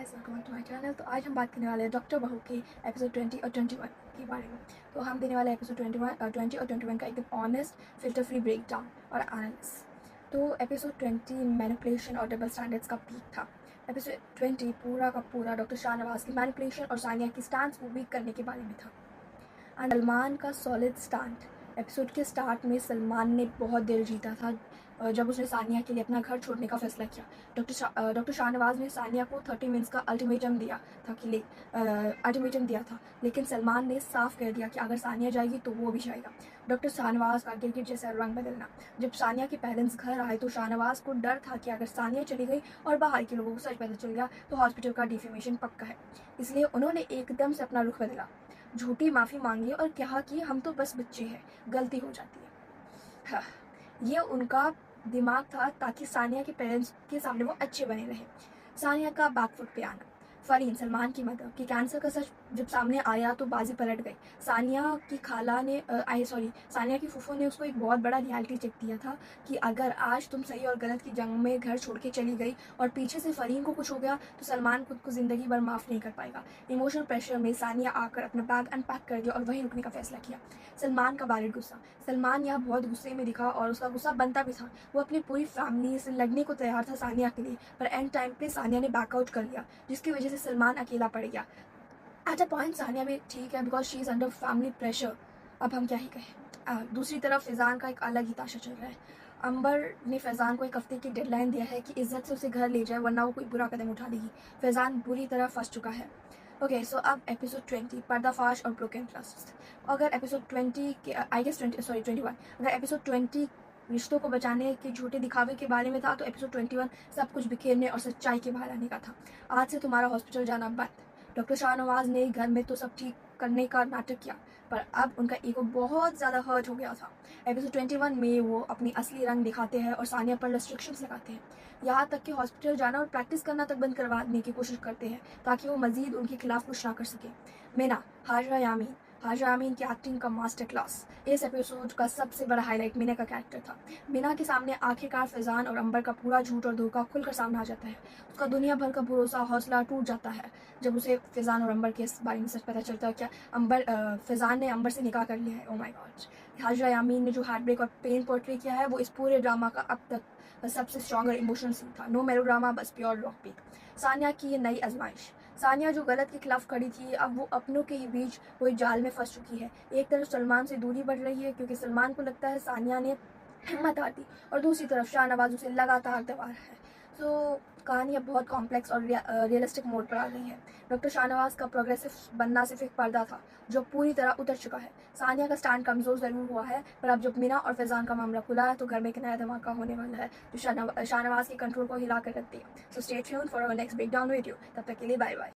Guys, welcome back to my channel. तो आज हम बात करने वाले हैं डॉक्टर बहू के एपिसोड 20 और 21 के बारे में। तो हम देने वाले हैं एपिसोड 20 और 21 का एकदम honest, filter free breakdown और एनालिसिस। तो एपिसोड 20 मैनिपुलेशन और डबल स्टैंडर्ड्स का पीक था। एपिसोड 20 पूरा का पूरा डॉक्टर शाहनवाज की मैनिपुलेशन और सानिया की स्टांस को वीक करने के बारे में था। एंड सलमान का सॉलिड स्टैंड। एपिसोड के स्टार्ट में सलमान ने बहुत दिल जीता था जब उसने सानिया के लिए अपना घर छोड़ने का फैसला किया। डॉक्टर शाहनवाज ने सानिया को 30 मिनट्स का अल्टीमेटम दिया था, लेकिन सलमान ने साफ कह दिया कि अगर सानिया जाएगी तो वो भी जाएगा। डॉक्टर शाहनवाज का गिरगिट जैसा रंग बदलना। जब सानिया के पेरेंट्स घर आए तो शाहनवाज को डर था कि अगर सानिया चली गई और बाहर के लोगों को सच पता चल गया तो हॉस्पिटल का डिफेमेशन पक्का है। इसलिए उन्होंने एकदम से अपना रुख बदला, झूठी माफ़ी मांगी और कहा कि हम तो बस बच्चे हैं, गलती हो जाती है। हाँ, ये उनका दिमाग था ताकि सानिया के पेरेंट्स के सामने वो अच्छे बने रहे। सानिया का बैकफुट पे आना। फरीन, सलमान की मदर कि कैंसर का सच जब सामने आया तो बाजी पलट गई। सानिया की फूफो ने उसको एक बहुत बड़ा रियलिटी चेक दिया था कि अगर आज तुम सही और गलत की जंग में घर छोड़ के चली गई और पीछे से फरीन को कुछ हो गया तो सलमान खुद को ज़िंदगी भर माफ़ नहीं कर पाएगा। इमोशनल प्रेशर में सानिया आकर अपना बैग अनपैक कर दिया और वहीं रुकने का फैसला किया। सलमान का बारिड गुस्सा। सलमान यहाँ बहुत गुस्से में दिखा और उसका गुस्सा बनता भी था। वो अपनी पूरी फैमिली से लड़ने को तैयार था सानिया के लिए, पर एंड टाइम पे सानिया ने बैकआउट कर लिया, जिसकी वजह से सलमान अकेला पड़ गया। एट अ पॉइंट सानिया भी ठीक है because she is under family pressure. अब हम क्या ही कहें। दूसरी तरफ फैज़ान का एक अलग ही ताशा चल रहा है। अंबर ने फैज़ान को एक हफ्ते की डेडलाइन दिया है कि इज्जत से उसे घर ले जाए वरना वो कोई बुरा कदम उठा लेगी। फैज़ान बुरी तरह फंस चुका है। ओके, सो अब एपिसोड 20 पर्दाफाश और ब्रोकन ट्रस्ट। अगर एपिसोड 20 के आई गेस 21, अगर एपिसोड 20 रिश्तों को बचाने के झूठे दिखावे के बारे में था तो एपिसोड 21 सब कुछ बिखेरने और सच्चाई के बाहर आने का था। आज से तुम्हारा हॉस्पिटल जाना बंद। डॉक्टर शाहनवाज ने घर में तो सब ठीक करने का नाटक किया, पर अब उनका ईगो बहुत ज़्यादा हर्ट हो गया था। एपिसोड 21 में वो अपनी असली रंग दिखाते हैं और सानिया पर रेस्ट्रिक्शंस लगाते हैं, यहाँ तक कि हॉस्पिटल जाना और प्रैक्टिस करना तक बंद करवाने की कोशिश करते हैं ताकि वो मजीद उनके खिलाफ कुछ ना कर सके। मीना, हाजरा यामीन की एक्टिंग का मास्टर क्लास। इस एपिसोड का सबसे बड़ा हाईलाइट मीना का कैरेक्टर था। मीना के सामने आखिरकार फैज़ान और अंबर का पूरा झूठ और धोखा खुलकर सामने आ जाता है। उसका दुनिया भर का भरोसा हौसला टूट जाता है जब उसे फैज़ान और अंबर के इस बारे में सच पता चलता है। क्या फैज़ान ने अंबर से निकाह कर लिया है। Oh my God. Hajra Yamin ने जो हार्ट ब्रेक और पेन पोर्ट्रे किया है वो इस पूरे ड्रामा का अब तक सबसे स्ट्रॉन्ग और इमोशनल सीन था। नो मेलो ड्रामा, बस प्योर रॉक पीक। सानिया की ये नई आजमाइश। सानिया जो गलत के खिलाफ खड़ी थी अब वो अपनों के ही बीच कोई जाल में फंस चुकी है। एक तरफ सलमान से दूरी बढ़ रही है क्योंकि सलमान को लगता है सानिया ने हिम्मत हार दी, और दूसरी तरफ शाहनवाज उसे लगातार दबा रहा है। तो कहानी अब बहुत कॉम्प्लेक्स और रियलिस्टिक मोड पर आ गई है। डॉक्टर शाहनवाज का प्रोग्रेसिव बनना सिर्फ एक पर्दा था जो पूरी तरह उतर चुका है। सानिया का स्टैंड कमज़ोर ज़रूर हुआ है, पर अब जब मीना और फैज़ान का मामला खुला है तो घर में एक नया धमाका होने वाला है जो शाहनवाज के कंट्रोल को हिला कर रख दिया। So stay tuned for our next breakdown video. तब तक के लिए बाय बाय।